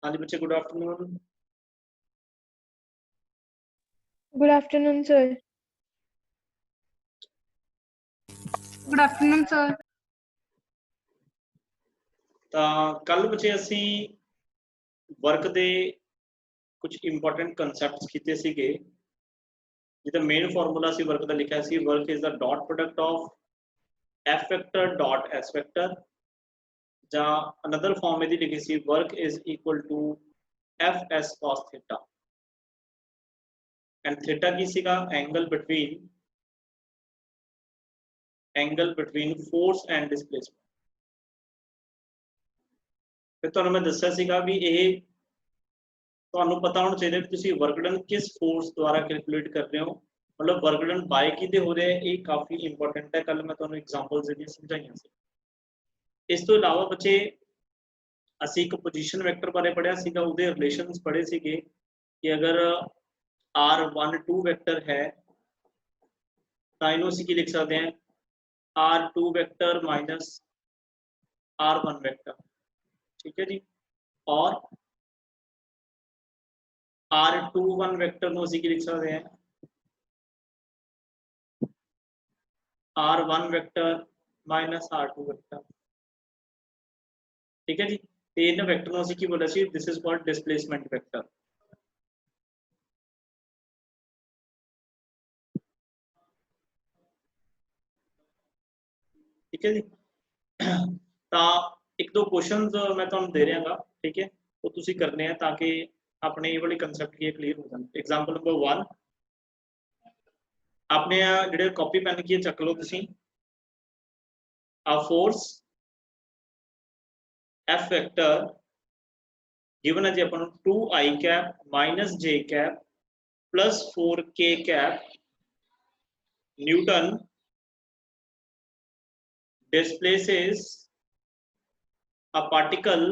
हाँ जी बच्चे, good afternoon. Good afternoon sir. Good afternoon sir. कल बच्चे असी वर्क दे कुछ इंपॉर्टेंट कंसैप्ट्स कीते सीगे, जिहदा मेन फार्मूला सी वर्क दा लिखा सी, work is the dot product of F vector dot S vector, ਜਾਂ अनदर फॉर्म ਇਹਦੀ लिखी सी, work is equal to F S cos theta, and theta की सीगा angle between force and displacement. फिर तुहानूं मैं दस्सिया सीगा भी ये तुहानूं पता होना चाहिए कि तुसीं वर्क डन किस फोर्स द्वारा कैलकुलेट कर रहे हो, मतलब वर्क डन बाय किहदे हो रहा है, ये काफ़ी इंपॉर्टेंट है। कल मैं तुहानूं एग्जांपल्स इहदियां समझाइयां सी। इस तो इलावा बच्चे असी एक पोजीशन वैक्टर बारे पढ़िया सीगा, उहदे रिलेशनस पढ़े सीगे कि अगर R12 वैक्टर है तो इहनूं असीं की लिख सकते हैं, R2 vector minus R1 vector, ठीक है जी। और R21 वैक्टर नूं असीं की लिख सकते हैं, R1 vector minus R2 vector, ठीक है जी। तो इन वैक्टर नूं असीं की बोलिया सी, this is called displacement vector. ठीक है जी। तो एक दो क्वेश्चंस मैं तुहानूं दे रहा, ठीक है, वो तुसीं करने हैं ताकि अपने ये वाले कंसैप्ट की क्लीयर हो जाए। एग्जांपल नंबर 1, अपने जिहड़े कॉपी पेन की चक लो तुसीं। A force F vector given है जी अपन 2i cap minus j cap plus 4k cap Newton displaces a particle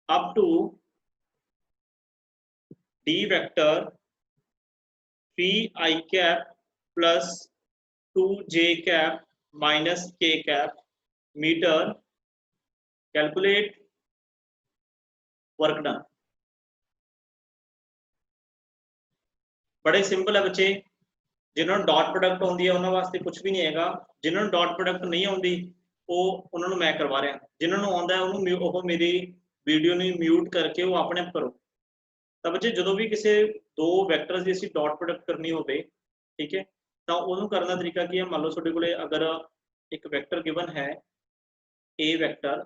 up to d vector 3i cap plus 2j cap minus k cap meter, calculate work done। बड़े simple है बच्चे, जिन्होंने dot product आती है उन्होंने वास्ते कुछ भी नहीं है, जिन्होंने डॉट प्रोडक्ट नहीं आती वो उन्होंने मैं करवा रहा, जिन्होंने आता है उन्होंने मेरी वीडियो ने म्यूट करके वो अपने आप करो। तो बच्चे जो भी किसी दो वैक्टर्स की असीं डॉट प्रोडक्ट करनी हो, ठीक है, तो उन्होंने करने का तरीका की है। मान लो तुहाडे कोले अगर एक वैक्टर गिवन है ए वैक्टर,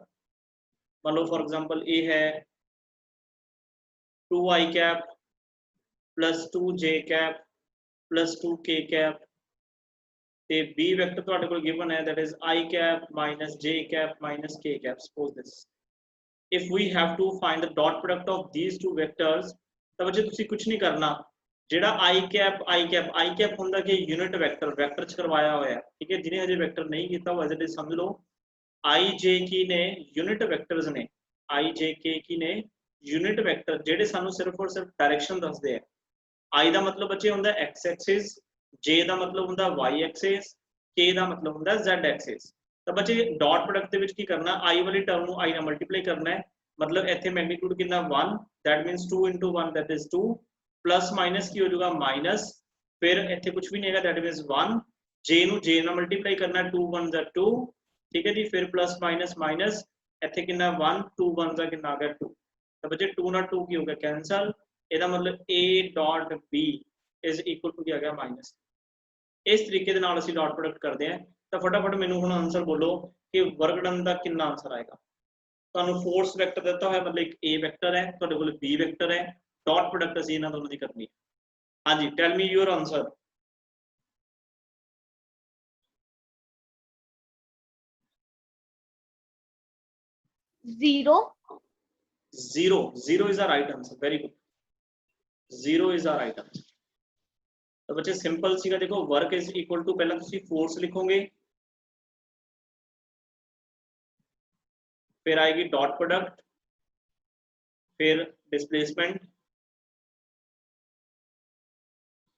मान लो फॉर एग्जांपल ए है 2i cap plus 2j cap plus 2k cap, ते बी वैक्टर तुहाडे कोल गिवन है that is i cap minus j cap minus k cap. Suppose this, if we have to find the dot product of these two vectors, तो बच्चे तुसीं कुछ नहीं करना, जेड़ा i कैप हुंदा कि यूनिट वैक्टर च करवाया होया है, ठीक है। जिन्हें हजे वैक्टर नहीं किया वो एज इट इज समझ लो, i j की ने यूनिट वैक्टर्स ने, i j k की ने यूनिट वैक्टर जेडे सानू सिर्फ और सिर्फ डायरेक्शन दसदे हैं। i दा मतलब बच्चे हुंदा x एक्सिस, j दा मतलब हुंदा y एक्सिस, k दा मतलब हुंदा z एक्सिस। तो बच्चे डॉट प्रोडक्ट दे विच की करना, i वाली टर्म नू i नाल मल्टीप्लाई करना है, मतलब इत्थे मैग्नीट्यूड कितना 1, that means 2 into 1 that is 2, plus minus की हो जाएगा माइनस, फिर इत्थे कुछ भी नहीं है दैट मींस 1, j नू j नाल मल्टीप्लाई करना है, 2 1 जा 2, ठीक है जी। फिर प्लस माइनस माइनस, इत्थे कितना 1, 2 1 जा कितना आ गया 2। तो बच्चे 2 ना 2 की हो गया कैंसल, ਇਹਦਾ मतलब a dot b is equal to क्या गया माइनस। इस तरीके ਦੇ ਨਾਲ ਅਸੀਂ डॉट प्रोडक्ट करते हैं। तो फटाफट मैनू ਹੁਣ आंसर बोलो कि वर्क डन का कितना आंसर आएगा। ਤੁਹਾਨੂੰ फोर्स वैक्टर दिता है, मतलब एक a वैक्टर है, ਤੁਹਾਡੇ ਕੋਲ b वैक्टर है, डॉट प्रोडक्ट ਅਸੀਂ ਇਹਨਾਂ ਦੋਨਾਂ ਦੀ करनी है। हाँ जी, tell me your answer. Zero. Zero is the right answer, very good, zero is the right answer. तो बच्चे सिंपल सीगा, देखो वर्क इज इक्वल टू पहला तुसी फोर्स लिखोगे, फिर आएगी डॉट प्रोडक्ट, फिर डिस्प्लेसमेंट।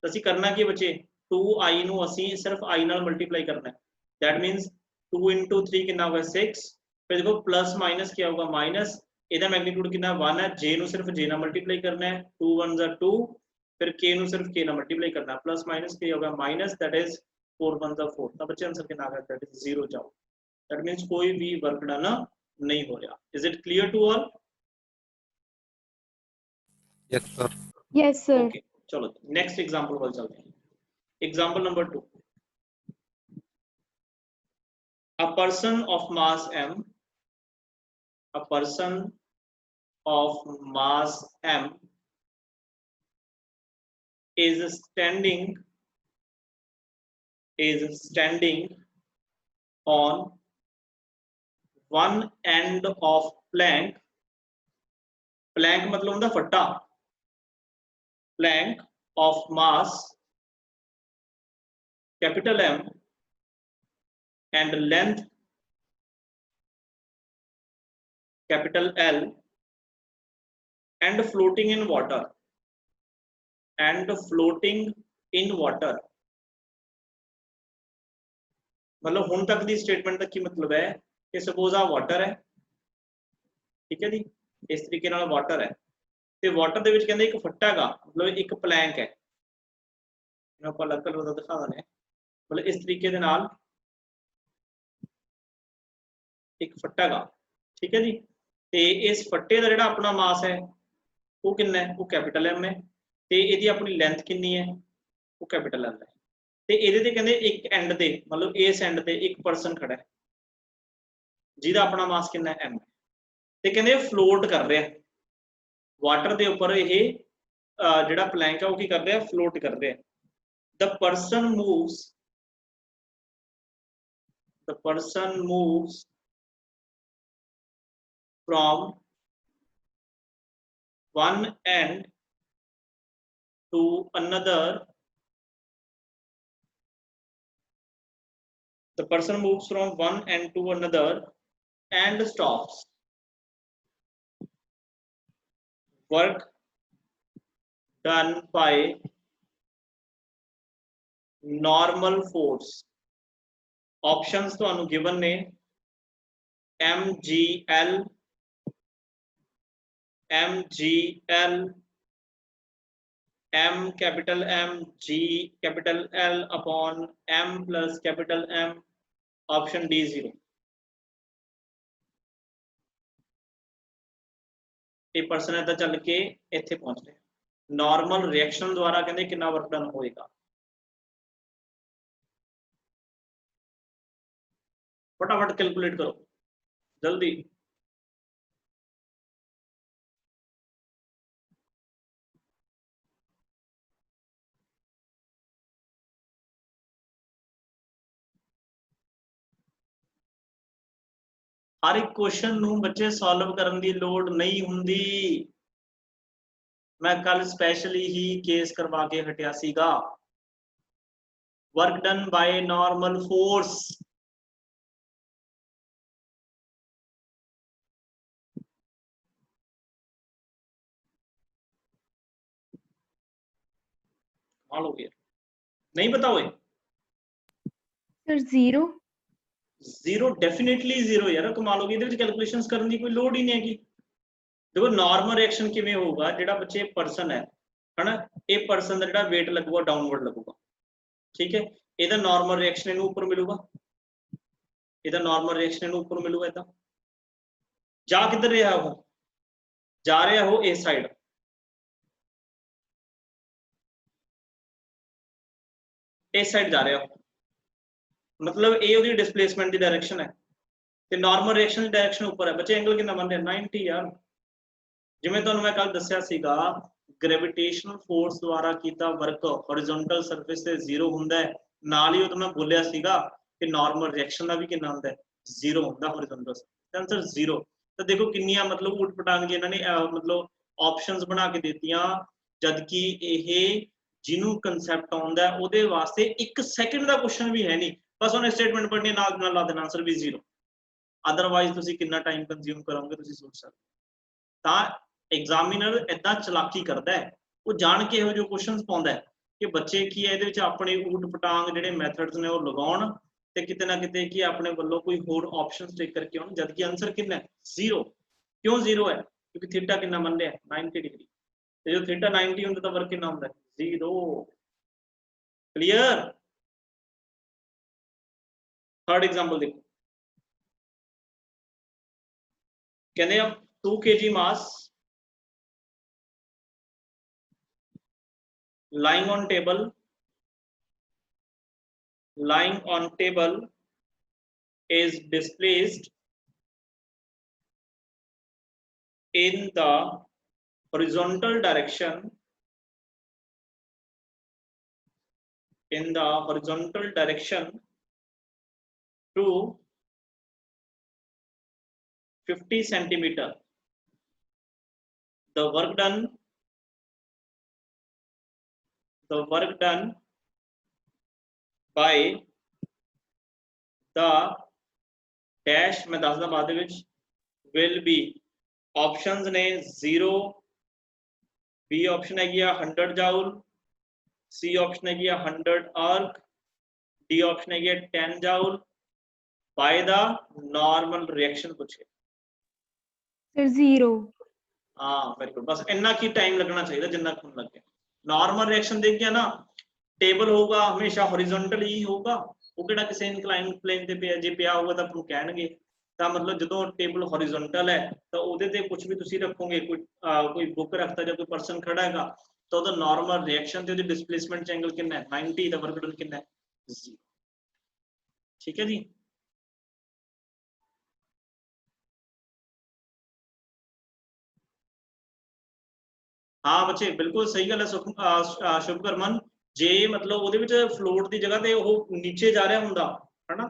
तो असी करना की बच्चे 2i नू असी सिर्फ i नाल मल्टीप्लाई करना है, दैट मींस 2 into 3 कितना होगा 6, फिर देखो प्लस माइनस क्या होगा, माइनस ਇਹਦਾ मैग्नीट्यूड कितना 1 है, j ਨੂੰ सिर्फ j ਨਾਲ मल्टीप्लाई करना है, 2 1 2, फिर k ਨੂੰ सिर्फ k ਨਾਲ मल्टीप्लाई करना है, प्लस माइनस क्या होगा माइनस, दैट इज 4 1 4। तब बच्चे आंसर कितना आ गया, दैट इज 0 जाओ। दैट मींस कोई भी वर्क डन नहीं हो रहा। Is it clear to all? Yes, sir. Yes, sir. Okay चलो नेक्स्ट एग्जांपल पर चलते हैं। Example number 2, a person of mass m, a person of mass m is standing on one end of plank मतलब ਹੁੰਦਾ फट्टा, plank of mass capital M and length capital L and floating in water मतलब ਹੁਣ तक ਦੀ statement ਦਾ ਕੀ मतलब है कि suppose आ water है, ठीक है जी, इस तरीके ਨਾਲ वाटर है ਤੇ वाटर ਦੇ ਵਿੱਚ ਕਹਿੰਦੇ ਇੱਕ ਫੱਟਾ ਹੈਗਾ, मतलब ਇੱਕ प्लैंक है, ਇਹਨਾਂ ਆਪਾਂ ਅਲੱਗ ਕਲਰ ਦਾ ਦਿਖਾ ਦਿੰਦੇ, मतलब इस तरीके ਦੇ ਨਾਲ ਇੱਕ ਫੱਟਾ ਹੈਗਾ, ठीक है जी। ਤੇ ਇਸ ਫੱਟੇ ਦਾ ਜਿਹੜਾ ਆਪਣਾ ਮਾਸ ਹੈ ਉਹ ਕਿੰਨਾ ਹੈ, ਉਹ कैपिटल M है, ਤੇ ਇਹਦੀ ਆਪਣੀ ਲੈਂਥ ਕਿੰਨੀ ਹੈ, ਉਹ कैपिटल L है। ਤੇ ਇਹਦੇ ਤੇ ਕਹਿੰਦੇ ਇੱਕ ਐਂਡ ਤੇ मतलब ਇਸ ਐਂਡ ਤੇ ਇੱਕ ਪਰਸਨ ਖੜਾ ਹੈ ਜਿਹਦਾ ਆਪਣਾ ਮਾਸ ਕਿੰਨਾ ਹੈ, M ਹੈ, ਤੇ ਕਹਿੰਦੇ ਫਲੋਟ ਕਰ ਰਿਹਾ ਵਾਟਰ ਦੇ ਉੱਪਰ, ਇਹ ਜਿਹੜਾ ਪਲੈਂਕ ਹੈ ਉਹ ਕੀ ਕਰ ਰਿਹਾ, ਫਲੋਟ ਕਰ ਰਿਹਾ। the person moves from one end to another, the person moves from one end to another and stops. Work done by normal force. Options ਤੁਹਾਨੂੰ given ਨੇ MGL, M capital M, G capital L upon M plus capital M, option D 0। ਇਹ person ਇਦਾਂ ਚੱਲ ਕੇ ਇੱਥੇ ਪਹੁੰਚ ਰਿਹਾ, normal reaction ਦੁਆਰਾ ਕਹਿੰਦੇ ਕਿੰਨਾ ਵਰਕ ਡਨ ਹੋਏਗਾ। फटाफट कैलकुलेट करो जल्दी। हर एक क्वेश्चन नूं बच्चे सॉल्व करने की लोड़ नहीं हुंदी। मैं कल स्पेशली ही केस करवा के हटिया सीगा। Work done by normal force. हो गया नहीं पता हुए Sir, 0. 0 डेफिनेटली 0 यार, कमाल हो गई। ਇਹਦੇ ਵਿੱਚ ਕੈਲਕੂਲੇਸ਼ਨਸ ਕਰਨ ਦੀ ਕੋਈ ਲੋੜ ਹੀ ਨਹੀਂ ਹੈਗੀ। देखो नॉर्मल रिएक्शन किवें होगा, ਜਿਹੜਾ ਬੱਚੇ पर्सन है हना, ਇਹ पर्सन ਦਾ ਜਿਹੜਾ weight लगूगा डाउनवर्ड लगूगा, ठीक है। ਇਹਦਾ नॉर्मल रिएक्शन ਇਹਨੂੰ ਉੱਪਰ ਮਿਲੂਗਾ, ਇਹਦਾ नॉर्मल रिएक्शन ਇਹਨੂੰ ਉੱਪਰ ਮਿਲੂਗਾ। ਇਦਾਂ ਜਾ ਕਿੱਧਰ ਰਿਹਾ ਉਹ, ਜਾ ਰਿਹਾ ਉਹ ਇਸ ਸਾਈਡ, इस साइड जा रहा हो, मतलब ये ਉਹਦੀ डिस्प्लेसमेंट की डायरेक्शन है, ਤੇ नॉर्मल रिएक्शन की डायरेक्शन ऊपर है। बच्चे एंगल कितना बन रहा 90 यार। जिवें ਤੁਹਾਨੂੰ मैं कल दस्सिया सीगा, ग्रेविटेशनल फोर्स द्वारा कीता वर्क हॉरिजॉन्टल सरफेस ते 0 हुंदा है। नाल ही तो मैं बोलिया सीगा कि नॉर्मल रिएक्शन का भी कितना हुंदा है, 0 हुंदा हॉरिजॉन्टल। आंसर 0। तो देखो किन्नियां मतलब उठ पटांग जी इन्होंने मतलब ऑप्शंस बना के देतियां, जबकि ये जिन्हों कंसैप्ट आउंदा है उहदे वास्ते 1 सेकंड का क्वेश्चन भी है नहीं, बस उन्हें स्टेटमेंट पढ़नी नाल नाल ला देना, आंसर भी 0। अदरवाइज तुसीं कितना टाइम कंज्यूम करोगे तुसीं सोच सकते। तां एग्जामिनर इदां चलाकी करता है, वो जान के इहो जो क्वेश्चंस पाउंदा है कि बच्चे की है इहदे विच अपने ऊट पटांग जिहड़े मैथड्स ने वो लगाउण ਤੇ ਕਿਤੇ ਨਾ ਕਿਤੇ ਕੀ ਆਪਣੇ ਵੱਲੋਂ ਕੋਈ ਹੋਰ ਆਪਸ਼ਨਸ ਟੇਕ ਕਰਕੇ ਆਉਣ, ਜਦ ਕਿ ਆਨਸਰ ਕਿੰਨਾ ਹੈ 0। ਕਿਉਂ 0 ਹੈ? ਕਿਉਂਕਿ ਥੀਟਾ ਕਿੰਨਾ ਮੰਨ ਲਿਆ 90 ਡਿਗਰੀ, ਤੇ ਜੋ ਥੀਟਾ 90 ਹੁੰਦਾ ਤਾਂ ਵਰਕ ਕਿੰਨਾ ਹੁੰਦਾ 0। क्लियर। थर्ड एग्जांपल देखो, कहते हैं 2 kg mass lying on table is displaced in the horizontal direction to 50 centimeter. The work done by the dash मैं दसदा बाद विच will be options ने 0, B option है 100 joule, C option है 100 arc, D option है 10 joule by the normal reaction पूछे। Sir 0। हाँ very good, बस इन्ना की टाइम लगना चाहिए जिन्ना खून लग गया। नॉर्मल रिएक्शन देखिए ना, टेबल होगा हमेशा हॉरिजॉन्टल ही होगा, वो किहड़ा किसी इंक्लाइन प्लेन ते पे जे पिया होगा तो आपको कहणगे, ਤਾਂ मतलब ਜਦੋਂ ਟੇਬਲ ਹੌਰੀਜ਼ੌਂਟਲ ਹੈ ਤਾਂ ਉਹਦੇ ਤੇ ਕੁਝ ਵੀ ਤੁਸੀਂ ਰੱਖੋਗੇ, ਕੋਈ ਬੁੱਕ ਰੱਖਤਾ ਜਾਂ ਕੋਈ ਪਰਸਨ ਖੜਾ ਹੈਗਾ ਤਾਂ ਉਹਦਾ ਨਾਰਮਲ ਰਿਐਕਸ਼ਨ ਤੇ ਉਹਦੀ ਡਿਸਪਲੇਸਮੈਂਟ ਚ ਐਂਗਲ ਕਿੰਨਾ ਹੈ 90, ਦਾ ਵਰਕ ਡਨ ਕਿੰਨਾ ਹੈ 0। ਠੀਕ ਹੈ ਜੀ। हाँ बच्चे बिल्कुल सही गल है शुभकरमन, जे मतलब ਉਹਦੇ ਵਿੱਚ ਫਲੋਟ ਦੀ ਜਗ੍ਹਾ ਤੇ ਉਹ ਨੀਚੇ ਜਾ ਰਿਹਾ ਹੁੰਦਾ ਹੈ ਨਾ,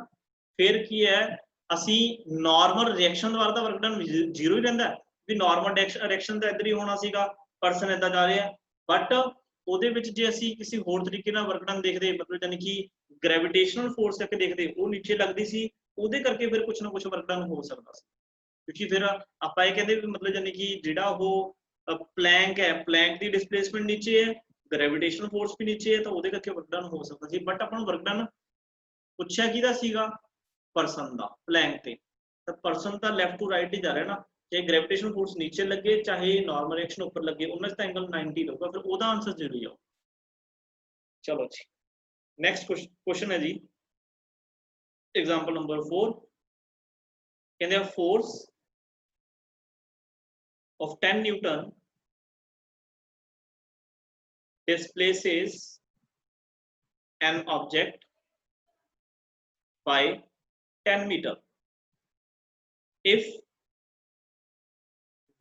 ਫਿਰ ਕੀ ਹੈ ਅਸੀਂ ਨਾਰਮਲ ਰਿਐਕਸ਼ਨ ਦੁਆਰਾ ਤਾਂ ਵਰਕ ਡਨ 0 ਹੀ ਰਹਿੰਦਾ ਵੀ ਨਾਰਮਲ ਰਿਐਕਸ਼ਨ ਤਾਂ ਇੱਧਰ ਹੀ ਹੋਣਾ ਸੀਗਾ, ਪਰਸਨ ਇੱਦਾਂ ਜਾ ਰਿਹਾ, ਬਟ ਉਹਦੇ ਵਿੱਚ ਜੇ ਅਸੀਂ ਕਿਸੇ ਹੋਰ ਤਰੀਕੇ ਨਾਲ ਵਰਕ ਡਨ ਦੇਖਦੇ ਮਤਲਬ ਯਾਨੀ ਕਿ ਗ੍ਰੈਵਿਟੇਸ਼ਨਲ ਫੋਰਸ ਕਰਕੇ ਦੇਖਦੇ, ਉਹ ਨੀਚੇ ਲੱਗਦੀ ਸੀ, ਉਹਦੇ ਕਰਕੇ ਫਿਰ ਕੁਝ ਨਾ ਕੁਝ ਵਰਕ ਡਨ ਹੋ ਸਕਦਾ ਸੀ, ਕਿਉਂਕਿ ਫਿਰ ਆਪਾਂ ਇਹ ਕਹਿੰਦੇ ਵੀ ਮਤਲਬ ਯਾਨੀ ਕਿ ਜਿਹੜਾ ਉਹ प्लैंक है, प्लैंक की डिस्प्लेसमेंट नीचे है, ग्रेविटेशनल फोर्स भी नीचे है, तो ਉਹਦੇ ਕਰਕੇ वर्क डन हो सकता ਸੀ, बट अपन वर्क डन ਪੁੱਛਿਆ ਕਿਹਦਾ ਸੀਗਾ पर्सन ਦਾ प्लैंक ਤੇ, ਤਾਂ पर्सन ਤਾਂ लेफ्ट टू राइट ही जा रहा है ना, चाहे ग्रेविटेशनल फोर्स नीचे लगे चाहे नॉर्मल रिएक्शन ऊपर लगे, उनमें से एंगल 90 होगा, फिर ਉਹਦਾ आंसर 0 ही हो। चलो जी नेक्स्ट क्वेश्चन है जी, एग्जांपल नंबर 4, कहते हैं force of 10 Newton displaces an object by 10 meter. If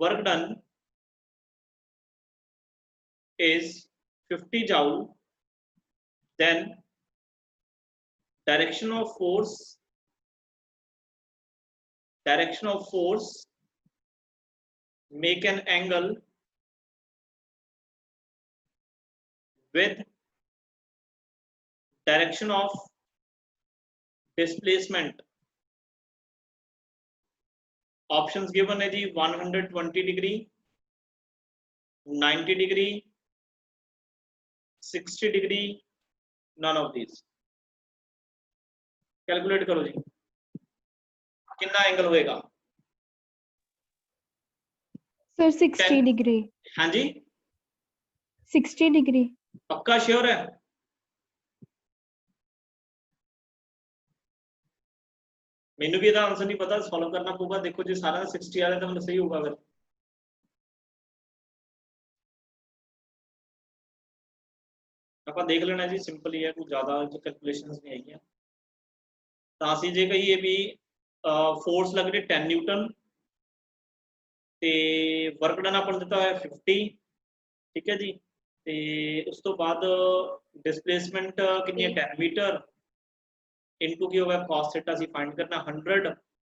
work done is 50 joule, then direction of force make an angle with direction of displacement. Options given है जी 120 degree, 90 degree, 60 degree, none of these। Calculate करो जी कितना angle होएगा। Sir 60 degree. हाँ जी 60 degree पक्का sure है? मैनू भी answer नहीं पता, सॉल्व करना पड़ेगा। देखो जी सारा 60 आ रहा है तो मतलब सही होगा फिर। ਆਪਾਂ देख लेना जी, सिंपल ही है, कोई ज्यादा कैलकुलेशंस नहीं है। तो ਅਸੀਂ ਜੇ ਕਹੀਏ ਵੀ फोर्स लग रही 10 न्यूटन ਤੇ वर्क डन अपन ਦਿੱਤਾ ਹੋਇਆ 50, ठीक है जी, ਤੇ ਉਸ ਤੋਂ ਬਾਅਦ डिस्प्लेसमेंट कितनी है 10 मीटर इनटू की होगा cos थीटा ਅਸੀਂ फाइंड करना 100,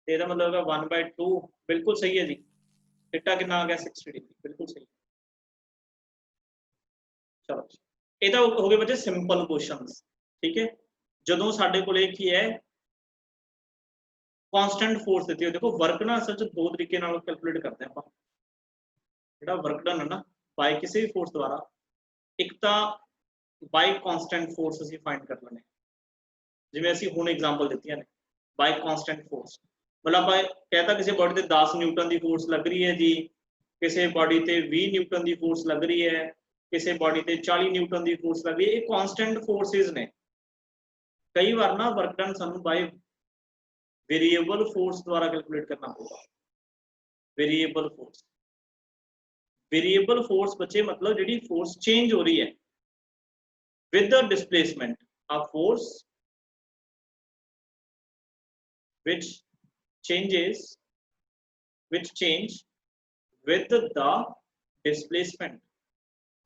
ਤੇ ਇਹਦਾ मतलब होगा 1/2। बिल्कुल सही है जी, थीटा कितना आ गया 60 डिग्री, बिल्कुल सही। चलो ਇਹਦਾ ਹੋ ਗਏ ਬੱਚੇ ਸਿੰਪਲ ਕੁਐਸਚਨਸ, ठीक है। ਜਦੋਂ ਸਾਡੇ ਕੋਲੇ ਕੀ ਹੈ कांस्टेंट फोर्स देती है, देखो वर्क ना असल दो तरीके नाल कैलकुलेट करते हैं, जेड़ा वर्क डन है ना बाय किसी भी फोर्स द्वारा, एक तो बाय कांस्टेंट फोर्स ਅਸੀਂ फाइंड कर लेने, ਜਿਵੇਂ ਅਸੀਂ ਹੁਣ ਐਗਜ਼ਾਮਪਲ ਦਿੱਤੀਆਂ ਨੇ ਬਾਈ ਕਾਂਸਟੈਂਟ ਫੋਰਸ, मतलब ਆਪਾਂ कहता किसी बॉडी ਤੇ 10 ਨਿਊਟਨ ਦੀ ਫੋਰਸ ਲੱਗ ਰਹੀ ਹੈ ਜੀ, ਕਿਸੇ ਬॉडी ਤੇ 20 ਨਿਊਟਨ ਦੀ ਫੋਰਸ ਲੱਗ ਰਹੀ ਹੈ, ਕਿਸੇ बॉडी ਤੇ 40 ਨਿਊਟਨ ਦੀ ਫੋਰਸ ਲੱਗ ਰਹੀ ਹੈ, ਇਹ ਕਾਂਸਟੈਂਟ ਫੋਰਸਿਸ ਨੇ। ਕਈ ਵਾਰ ਨਾ ਵਰਕ ਡਨ ਸਾਨੂੰ ਬਾਈ वेरिएबल फोर्स द्वारा कैलकुलेट करना होगा। वेरिएबल फोर्स बच्चे मतलब जी फोर्स चेंज हो रही है with the displacement, a force which change with the displacement।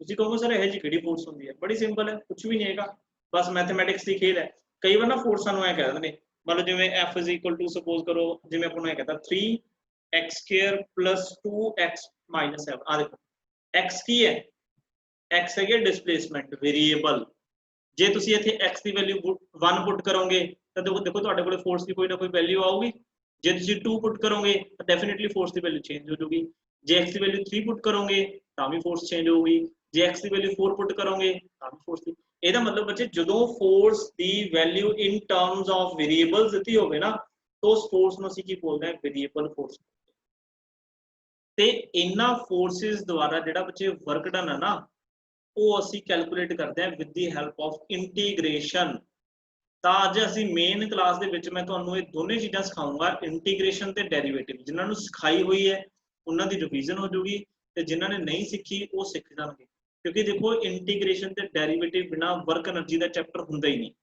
ਤੁਸੀਂ ਕਹੋਗੇ ਸਰ ਇਹ ਜੀ ਕਿਹੜੀ ਫੋਰਸ ਹੁੰਦੀ ਹੈ? ਬੜੀ ਸਿੰਪਲ ਹੈ, ਕੁਝ ਵੀ ਨਹੀਂ ਹੈਗਾ, ਬਸ ਮੈਥਮੈਟਿਕਸ ਦੀ ਖੇਡ ਹੈ। ਕਈ ਵਾਰ ਨਾ ਫੋਰਸ ਸਾਨੂੰ ਐ ਕਹਿ ਦਿੰਦੇ ਨੇ, मान लो जिवें F is equal to suppose करो जिवें अपन ने कहता 3x square plus 2x minus 7। आ देखो x की है, x है डिस्प्लेसमेंट वेरिएबल। जे तुसी इथे x की वैल्यू 1 पुट करोगे तो देखो ਤੁਹਾਡੇ ਕੋਲੇ फोर्स की कोई ना कोई वैल्यू आऊगी। जे तुसी 2 पुट करोगे तो डेफिनेटली फोर्स की वैल्यू चेंज हो जाएगी। जे x की वैल्यू 3 पुट करोगे तो भी फोर्स चेंज होगी। जे x की वैल्यू 4 पुट करोगे तो भी फोर्स की। ਇਹਦਾ मतलब बच्चे ਜਦੋਂ force the value in terms of variables ਦਿੱਤੀ ਹੋਵੇ ਨਾ तो उस फोर्स ਨੂੰ ਅਸੀਂ ਕੀ ਬੋਲਦੇ ਹਾਂ? Variable force. ਤੇ ਇਹਨਾਂ फोर्सेस ਦੁਆਰਾ ਜਿਹੜਾ ਬੱਚੇ ਵਰਕ ਡਨ ਹੈ ਨਾ ਉਹ ਅਸੀਂ ਕੈਲਕੂਲੇਟ ਕਰਦੇ ਹਾਂ with the help of integration. ਤਾਂ ਅੱਜ ਅਸੀਂ ਮੇਨ ਕਲਾਸ ਦੇ ਵਿੱਚ ਮੈਂ ਤੁਹਾਨੂੰ ਇਹ ਦੋਨੇ ਚੀਜ਼ਾਂ ਸਿਖਾਉਂਗਾ, ਇੰਟੀਗ੍ਰੇਸ਼ਨ ਤੇ ਡੈਰੀਵੇਟਿਵ। ਜਿਨ੍ਹਾਂ ਨੂੰ ਸਿਖਾਈ ਹੋਈ ਹੈ ਉਹਨਾਂ ਦੀ ਰਿਵੀਜ਼ਨ ਹੋ ਜਾਊਗੀ ਤੇ ਜਿਨ੍ਹਾਂ ਨੇ ਨਹੀਂ ਸਿੱਖੀ ਉਹ ਸਿੱਖ ਜਾਣਗੇ। क्योंकि देखो इंटीग्रेशन ते डेरिवेटिव बिना वर्क एनर्जी का चैप्टर हुंदा ही नहीं,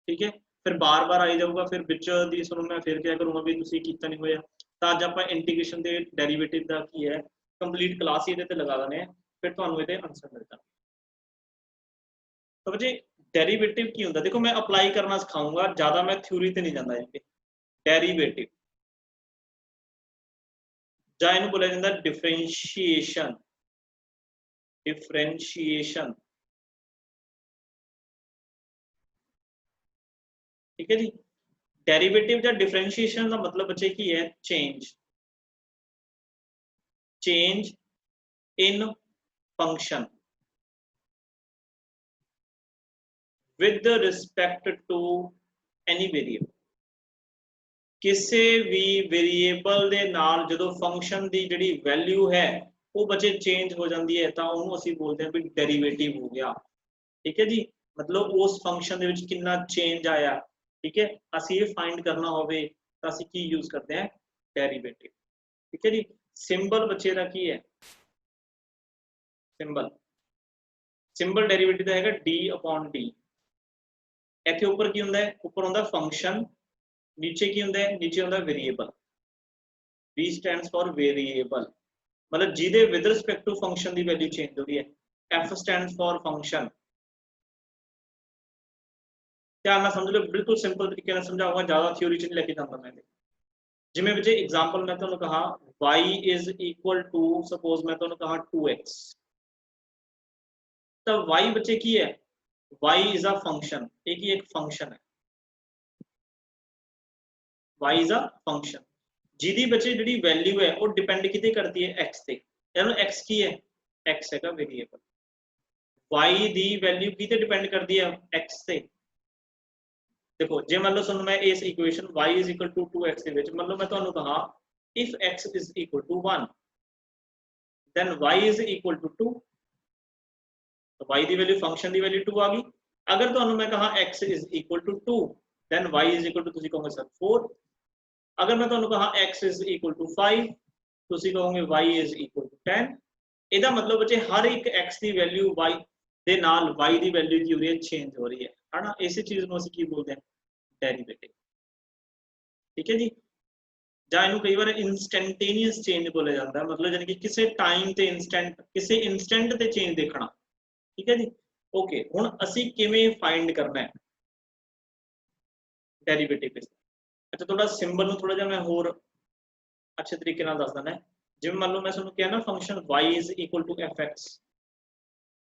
ठीक है। फिर बार बार आई जाऊगा, फिर विच दी सुनो मैं फिर क्या करूंगा भी तुसीं कीता नहीं होया। तो अज आपां इंटीग्रेशन ते डेरिवेटिव दा की है कंप्लीट क्लास ही इहदे ते लगा देने, फिर तुहानूं इहदे आंसर मिल जाणगे। तो बच्चे डेरिवेटिव की हुंदा, देखो मैं अप्लाई करना सिखाऊंगा, ज़्यादा मैं थ्योरी ते नहीं जांदा इहदे। डेरिवेटिव जां इहनूं बोलिया जांदा डिफरेंशिएशन। डिफरेंशिएशन, ठीक है जी। डेरिवेटिव या डिफरेंशिएशन का मतलब बच्चे की है change in function with respect to any variable. किसी भी वेरिएबल दे नाल जदों फंक्शन की जिहड़ी वैल्यू है वो बच्चे चेंज हो जाती है तो उन्होंने असीं बोलते हैं भी डेरिवेटिव हो गया, ठीक है जी। मतलब उस फंक्शन दे विच कितना चेंज आया, ठीक है। असीं ये फाइंड करना होवे तो असीं की यूज करते हैं? डेरिवेटिव, ठीक है जी। सिंबल बच्चे का की है? सिंबल डेरिवेटिव का है d/d। इत्थे उपर की हुंदा है? उपर हुंदा फंक्शन, नीचे की हुंदा है? नीचे हुंदा variable. V stands for variable, मतलब जिहदे विद रिस्पेक्ट टू फंक्शन की वैल्यू चेंज हो रही है। F stands for function. ध्यान नाल समझ लो, बिल्कुल सिंपल तरीके नाल समझाऊंगा, ज्यादा थ्योरी च नहीं लेके जांदा मैं। जिवें बच्चे एग्जांपल मैं तुहानूं कहा y is equal to suppose मैं तुहानूं कहा 2x, तो y बच्चे की है? y is a function. एक फंक्शन है, y इज अ फंक्शन जिहदी बच्चे जिहड़ी वैल्यू है वो डिपेंड किते करती है? x ते। यानी x की है? x है वेरिएबल। y दी वैल्यू किते डिपेंड करती है? x ते। देखो जे मान लो सुन मैं इस equation y is equal to 2x के विच मान लो मैं तुहानूं कहा if x is equal to 1 then y is equal to 2, तो y दी वैल्यू फंक्शन दी वैल्यू 2 आ गई। अगर तुहानूं मैं कहा x is equal to 2 then y is equal to तुसीं कहोगे सर 4। अगर मैं तुहानूं कहा x इज इक्वल टू 5 तुसीं कहोगे y इज इक्वल टू 10। ਇਹਦਾ मतलब बच्चे हर एक x की वैल्यू y ਦੇ ਨਾਲ y ਦੀ वैल्यू की हो रही है? चेंज हो रही है ना। इस चीज ਨੂੰ ਅਸੀਂ ਕੀ बोलते हैं? डेरिवेटिव, ठीक है जी। ਜਾਂ ਇਹਨੂੰ कई बार इंस्टेंटेनियस चेंज बोला जाता है, मतलब यानी कि किसी टाइम ते इंस्टेंट किसी इंस्टेंट ते चेंज देखना, ठीक है जी। ओके हुण ਅਸੀਂ किवें फाइंड करना है डेरिवेटिव? अच्छा थोड़ा सिंबल ਨੂੰ थोड़ा ਜਿਹਾ मैं होर अच्छे तरीके नाल दस देना है। जिवें मान लो मैं तुहानूं किहा ना function y is equal to fx,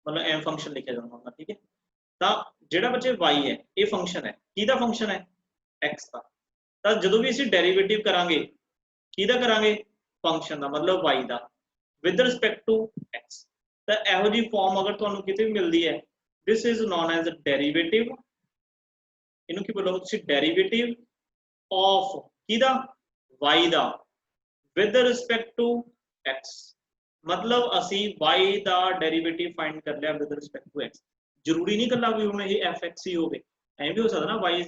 मतलब एम फंक्शन लिखा जाता है, ठीक है। तो जिहड़ा बच्चे y है ये फंक्शन है, किहदा फंक्शन है? x का। तो जदों भी असीं डेरिवेटिव करांगे किहदा करांगे? फंक्शन का, मतलब y का विद रिस्पेक्ट टू x। तो इहो जी फॉर्म अगर तुहानूं किते भी मिलदी है this is known as derivative ਇਹਨੂੰ ਕੀ ਬੋਲੋਗੇ ਤੁਸੀਂ ਡੈਰੀਵੇਟਿਵ ਆਫ ਕਿਹਦਾ y ਦਾ ਵਿਦ ਰਿਸਪੈਕਟ ਟੂ x मतलब ਅਸੀਂ y ਦਾ ਡੈਰੀਵੇਟਿਵ ਫਾਈਂਡ ਕਰ ਲਿਆ ਵਿਦ ਰਿਸਪੈਕਟ ਟੂ x ਜ਼ਰੂਰੀ ਨਹੀਂ ਕੱਲਾ ਵੀ ਹੁਣ ਇਹ fx ਹੀ ਹੋਵੇ ਐਂ ਵੀ ਹੋ ਸਕਦਾ ਨਾ y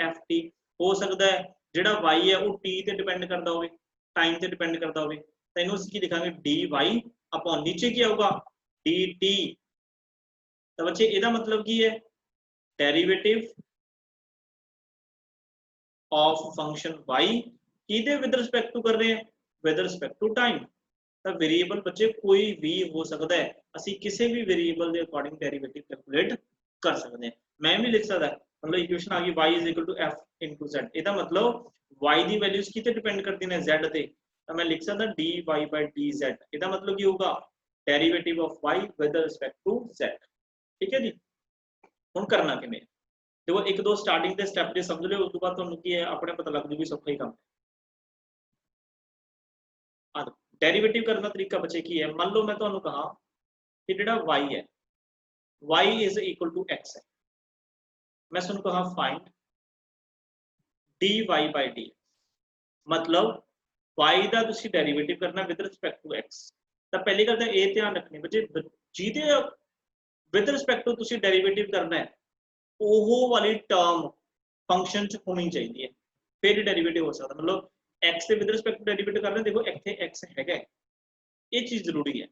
ft ਹੋ ਸਕਦਾ ਹੈ ਜਿਹੜਾ y ਹੈ ਉਹ t ਤੇ ਡਿਪੈਂਡ ਕਰਦਾ ਹੋਵੇ ਟਾਈਮ ਤੇ ਡਿਪੈਂਡ ਕਰਦਾ ਹੋਵੇ ਤਾਂ ਇਹਨੂੰ ਅਸੀਂ ਕੀ ਲਿਖਾਂਗੇ dy अपॉन नीचे ਕੀ ਆਊਗਾ dt ਤਾਂ ਬੱਚੇ ਇਹਦਾ ਮਤਲਬ ਕੀ ਹੈ ਡੈਰੀਵੇਟਿਵ ऑफ फंक्शन y किदे विद रिस्पेक्ट टू कर रहे हैं विद रिस्पेक्ट टू टाइम तो वेरिएबल बच्चे कोई भी हो सकता है ਅਸੀਂ ਕਿਸੇ ਵੀ वेरिएबल ਦੇ अकॉर्डिंग डेरिवेटिव कैलकुलेट कर सकते हैं मैं भी लिख सकता मतलब इक्वेशन आ गई y f * z ਇਹਦਾ मतलब y ਦੀ ਵੈਲਿਊਜ਼ ਕਿਤੇ ਡਿਪੈਂਡ ਕਰਦੀ ਨੇ z ਤੇ ਤਾਂ ਮੈਂ ਲਿਖ ਸਕਦਾ dy dz ਇਹਦਾ मतलब ਕੀ ਹੋਊਗਾ derivative of y with respect to z ठीक है जी ਹੁਣ ਕਰਨਾ ਕਿਵੇਂ देखो एक दो स्टार्टिंग के स्टेप जे समझ लियो उस तो बाद ਤੁਹਾਨੂੰ ਕੀ ਹੈ ਆਪਣੇ पता लग जूगी सौखा ही काम है डेरिवेटिव करने का तरीका बच्चे की है मान लो मैं ਤੁਹਾਨੂੰ कहा कि जेड़ा y है y is equal to x है मैं ਤੁਹਾਨੂੰ कहा फाइंड dy by dx मतलब y ਦਾ ਤੁਸੀਂ डेरिवेटिव करना विद रिस्पेक्ट टू x ਤਾਂ ਪਹਿਲੀ ਗੱਲ ਤਾਂ ਇਹ ਧਿਆਨ ਰੱਖਣੀ ਬੱਚੇ ਜਿਹਦੇ विद रिस्पेक्ट टू ਤੁਸੀਂ डेरिवेटिव करना है ਉਹ ਵਾਲੀ ਟਰਮ ਫੰਕਸ਼ਨ ਚ ਹੋਣੀ ਚਾਹੀਦੀ ਹੈ ਫਿਰ ਡੈਰੀਵੇਟਿਵ ਹੋ ਸਕਦਾ मतलब x ਦੇ ਵਿਦ ਰਿਸਪੈਕਟ ਡੈਰੀਵੇਟਿਵ ਕਰ ਰਹੇ ਦੇਖੋ ਇੱਥੇ x ਹੈਗਾ ਇਹ ਚੀਜ਼ ਜ਼ਰੂਰੀ ਹੈ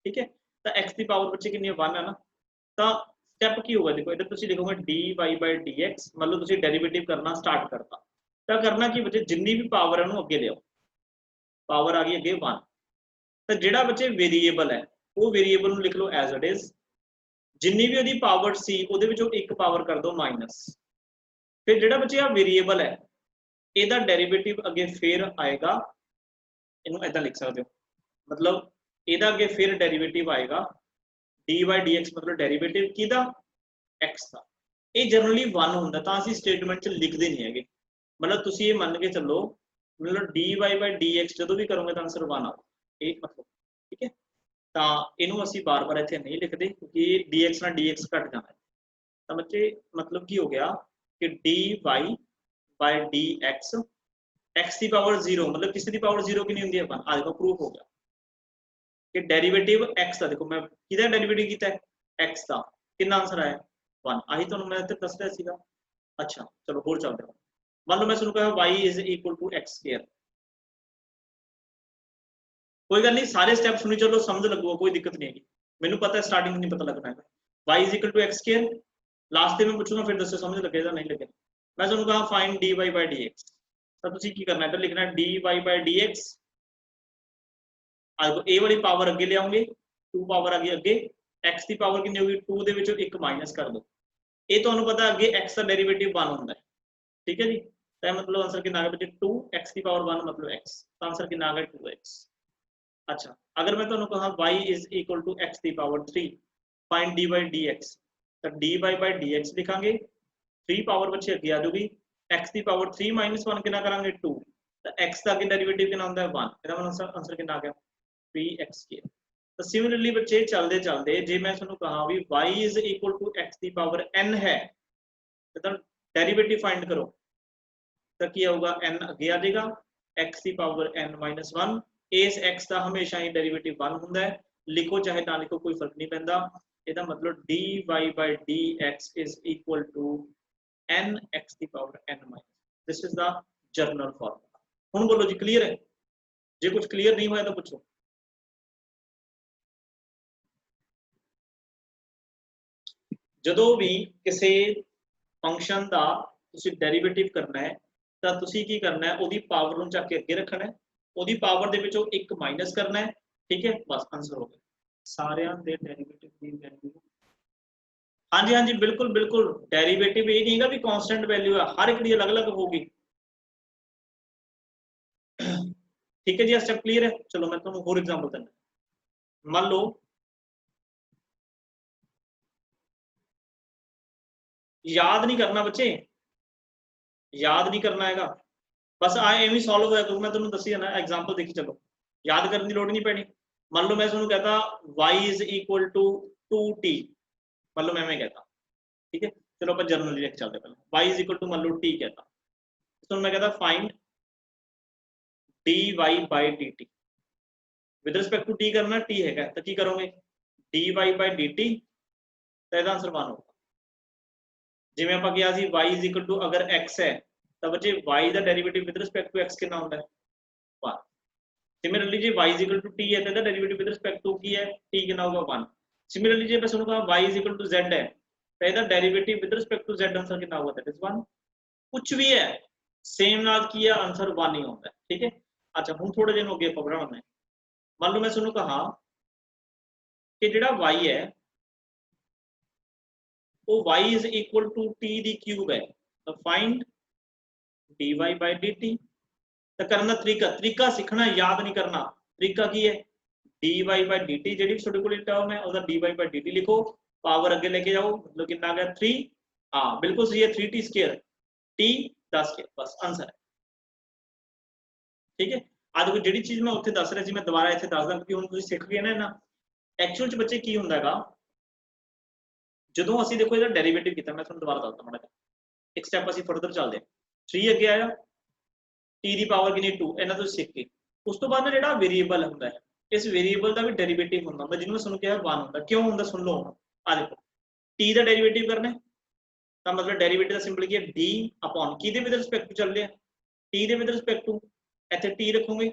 ਠੀਕ ਹੈ ਤਾਂ x ਦੀ ਪਾਵਰ ਬੱਚੇ ਕਿੰਨੀ ਹੈ 1 ਹੈ ਨਾ ਤਾਂ ਸਟੈਪ ਕੀ ਹੋਗਾ ਦੇਖੋ ਇਧਰ ਤੁਸੀਂ ਲਿਖੋਗੇ dy dx मतलब ਤੁਸੀਂ ਡੈਰੀਵੇਟਿਵ ਕਰਨਾ ਸਟਾਰਟ ਕਰਤਾ ਤਾਂ ਕਰਨਾ ਕੀ ਬੱਚੇ ਜਿੰਨੀ ਵੀ ਪਾਵਰ ਹੈ ਉਹਨੂੰ ਅੱਗੇ ਲਿਆਓ ਪਾਵਰ ਆ ਗਈ ਅੱਗੇ 1 ਤਾਂ ਜਿਹੜਾ ਬੱਚੇ ਵੇਰੀਏਬਲ ਹੈ ਉਹ ਵੇਰੀਏਬਲ ਨੂੰ ਲਿਖ ਲਓ ਐਜ਼ ਇਟ ਇਜ਼ जिन्नी भी ਉਹਦੀ ਪਾਵਰ ਸੀ ਉਹਦੇ ਵਿੱਚੋਂ ਇੱਕ ਪਾਵਰ ਕਰ ਦਿਓ ਮਾਈਨਸ ਫਿਰ ਜਿਹੜਾ ਬਚਿਆ ਵੇਰੀਏਬਲ ਹੈ ਇਹਦਾ ਡੈਰੀਵੇਟਿਵ ਅੱਗੇ ਫੇਰ ਆਏਗਾ ਇਹਨੂੰ ਇਦਾਂ ਲਿਖ ਸਕਦੇ ਹੋ मतलब ਇਹਦਾ ਅੱਗੇ ਫਿਰ ਡੈਰੀਵੇਟਿਵ ਆਏਗਾ dy dx मतलब ਡੈਰੀਵੇਟਿਵ ਕਿਹਦਾ x ਦਾ ਇਹ ਜਨਰਲੀ 1 ਹੁੰਦਾ ਤਾਂ ਅਸੀਂ ਸਟੇਟਮੈਂਟ ਚ ਲਿਖਦੇ ਨਹੀਂ ਹੈਗੇ मतलब ਤੁਸੀਂ ਇਹ ਮੰਨ ਕੇ ਚੱਲੋ मतलब dy dx ਜਦੋਂ ਵੀ ਕਰੋਗੇ ਤਾਂ ਆਨਸਰ 1 ਆਊਗਾ ਇਹ मतलब ਠੀਕ ਹੈ ਤਾਂ ਇਹਨੂੰ ਅਸੀਂ ਬਾਰ-ਬਾਰ ਇੱਥੇ ਨਹੀਂ ਲਿਖਦੇ ਕਿਉਂਕਿ dx ਨਾਲ dx ਘਟ ਜਾਣਾ ਹੈ ਤਾਂ ਬੱਚੇ ਮਤਲਬ ਕੀ ਹੋ ਗਿਆ ਕਿ dy dx x ਦੀ ਪਾਵਰ 0 मतलब ਕਿਸੇ ਦੀ ਪਾਵਰ 0 ਕਿੰਨੀ ਹੁੰਦੀ ਹੈ 1 ਆ ਦੇਖੋ ਪ੍ਰੂਫ ਹੋ ਗਿਆ ਕਿ ਡੈਰੀਵੇਟਿਵ x ਦਾ ਦੇਖੋ ਮੈਂ ਕਿਹਦਾ ਡੈਰੀਵੇਟਿਵ ਕੀਤਾ ਹੈ x ਦਾ ਕਿੰਨਾ ਆਨਸਰ ਆਇਆ 1 ਆਹੀ ਤੁਹਾਨੂੰ ਮੈਂ ਇੱਥੇ ਦੱਸ ਰਿਹਾ ਸੀਗਾ ਅੱਛਾ ਚਲੋ ਹੋਰ ਚੱਲਦੇ ਹਾਂ ਮੰਨ ਲਓ ਮੈਂ ਤੁਹਾਨੂੰ ਕਹਾਂ y x²। कोई गल नहीं सारे स्टेप सुनी चलो समझ लगूगा कोई दिक्कत नहीं है मैंने पता है स्टार्टिंग नहीं पता लगना है y x² लास्ट में पूछूंगा फिर दसो समझ लगेगा नहीं लगेगा मैं तुहानू कहा फाइंड dy dx तो तुसी की करना है इधर लिखना है dy dx अब a वाली पावर अगे ले आओगे 2 पावर आ गई अगे x की पावर कितनी होगी 2 दे विचों 1 माइनस कर दो ये तुहानू पता अगे x का डेरिवेटिव 1 होता है ठीक है जी तो मतलब आंसर कितना आ गया बच्चे 2 x की पावर 1 मतलब x तो आंसर कितना आ गया 2x अच्छा अगर मैं तुहानू कहा y x की पावर 3 फाइंड dy dx तो dy dx लिखांगे 3 पावर बच्चे अगे आ जाएगी x की पावर 3 - 1 कितना करांगे 2 तो x का अगे डेरिवेटिव कितना होता है 1 ਇਹਦਾ मतलब आंसर कितना आ गया 3x²। तो सिमिलरली बच्चे चलते चलते जे मैं तुहानू कहा भी y x की पावर n है तो डेरिवेटिव फाइंड करो तो की आऊगा n अगे आ जाएगा x की पावर n - 1 इस x का हमेशा ही डेरिवेटिव 1 होता है लिखो चाहे ना लिखो कोई फर्क नहीं पैंदा ਇਹਦਾ मतलब dy dx is equal to nx की power n - this is the general formula ਹੁਣ बोलो जी क्लियर है जे कुछ क्लियर नहीं होया तो पूछो ਜਦੋਂ भी किसी फंक्शन का ਤੁਸੀਂ डेरिवेटिव करना है ਤਾਂ ਤੁਸੀਂ ਕੀ ਕਰਨਾ ਹੈ ਉਹਦੀ ਪਾਵਰ ਨੂੰ ਚੱਕ ਕੇ ਅੱਗੇ ਰੱਖਣਾ ਹੈ ਉਹਦੀ ਪਾਵਰ ਦੇ ਵਿੱਚੋਂ 1 ਮਾਈਨਸ ਕਰਨਾ ਹੈ ठीक है बस आंसर हो गया सारियां दे डेरिवेटिव दी वैल्यू हाँ जी हाँ जी बिल्कुल बिल्कुल डेरिवेटिव ये नहीं है भी कांस्टेंट वैल्यू है हर एक दी अलग-अलग होगी ठीक है जी स्टेप क्लियर है चलो मैं तुहानू और एग्जांपल देना मान लो याद नहीं करना बच्चे याद नहीं करना हैगा बस आए एवं सॉल्व होया करूँ मैं तुहानू दसी जाना एग्जांपल देखी चलो याद करने की लोड़ नहीं पैनी मान लो मैं तुहानू कहता y = 2t मतलब मैं कहता ठीक है चलो अपन जनरली लिख चलते पहले y इज इक्वल टू मान लो t कहता, तो मैं कहता find dy by dt with respect to t करना, t है तो की करोगे dy by dt, तो ਇਹਦਾ आंसर 1 होगा। जिवें ਆਪਾਂ किया सी y इज इक्वल टू अगर x है तो बच्चे y ਦਾ derivative with respect to x कितना होता है 1। सिमिलरली जे y is equal to t है तो ਇਹਦਾ डेरिवेटिव विद रिस्पेक्ट टू की है t कितना होगा 1। सिमिलरली जे मैं ਤੁਹਾਨੂੰ कहा y is equal to z है तो ਇਹਦਾ derivative with respect to z answer कितना होगा, दैट इज 1। कुछ भी है सेम नाल की है आंसर 1 ही होता है, ठीक है। अच्छा हुन थोड़े दिन अगे ਆਪਾਂ ਬਣਾਉਣਾ है, मान लो मैं ਤੁਹਾਨੂੰ कहा कि ਜਿਹੜਾ y है वो y is equal to t the cube है, तो फाइंड dy by dt। तो करना तरीका सीखना, याद नहीं करना। तरीका की है dy by dt ਜਿਹੜੀ ਤੁਹਾਡੇ ਕੋਲ ਟਰਮ है ਉਹਦਾ dy by dt लिखो, पावर अगे लेके जाओ, मतलब कितना आ गया 3। हाँ बिल्कुल सही है 3t स्क्वायर t 10 स्क्वायर, बस आंसर है, ठीक है। आज कोई ਜਿਹੜੀ ਚੀਜ਼ ਮੈਂ ਉੱਥੇ ਦੱਸ ਰਿਹਾ ਸੀ ਮੈਂ ਦੁਬਾਰਾ ਇੱਥੇ ਦੱਸਦਾ ਕਿਉਂਕਿ ਹੁਣ ਤੁਸੀਂ ਸਿੱਖ ਗਏ ਨਾ ਐਕਚੁਅਲ ਚ ਬੱਚੇ ਕੀ ਹੁੰਦਾ ਹੈਗਾ ਜਦੋਂ ਅਸੀਂ ਦੇਖੋ ਇਹਦਾ ਡੈਰੀਵੇਟਿਵ ਕੀਤਾ, ਮੈਂ ਤੁਹਾਨੂੰ ਦੁਬਾਰਾ ਦੱਸਦਾ ਮਾੜਾ ਜਿਹਾ ਇੱਕ ਸਟੈਪ ਅਸੀਂ ਫਰਦਰ ਚੱਲਦੇ ਹਾਂ। 3 ਅੱਗੇ ਆਇਆ t ਦੀ ਪਾਵਰ ਕਿੰਨੀ 2, ਇਹਨਾਂ ਤੋਂ ਸਿੱਖ ਕੇ ਉਸ ਤੋਂ ਬਾਅਦ ਨਾ ਜਿਹੜਾ ਵੇਰੀਏਬਲ ਹੁੰਦਾ ਹੈ ਇਸ ਵੇਰੀਏਬਲ ਦਾ ਵੀ ਡੈਰੀਵੇਟਿਵ ਹੁੰਦਾ ਜਿਹਨੂੰ ਮੈਂ ਤੁਹਾਨੂੰ ਕਿਹਾ 1 ਹੁੰਦਾ। ਕਿਉਂ ਹੁੰਦਾ ਸੁਣ ਲਓ, ਆ ਦੇਖੋ t ਦਾ ਡੈਰੀਵੇਟਿਵ ਕਰਨਾ ਤਾਂ मतलब डेरिवेटिव का सिंपल की है d अपॉन की दे विद रिस्पेक्ट टू चल रहा है t दे विद रिस्पेक्ट टू ਇੱਥੇ t रखोगे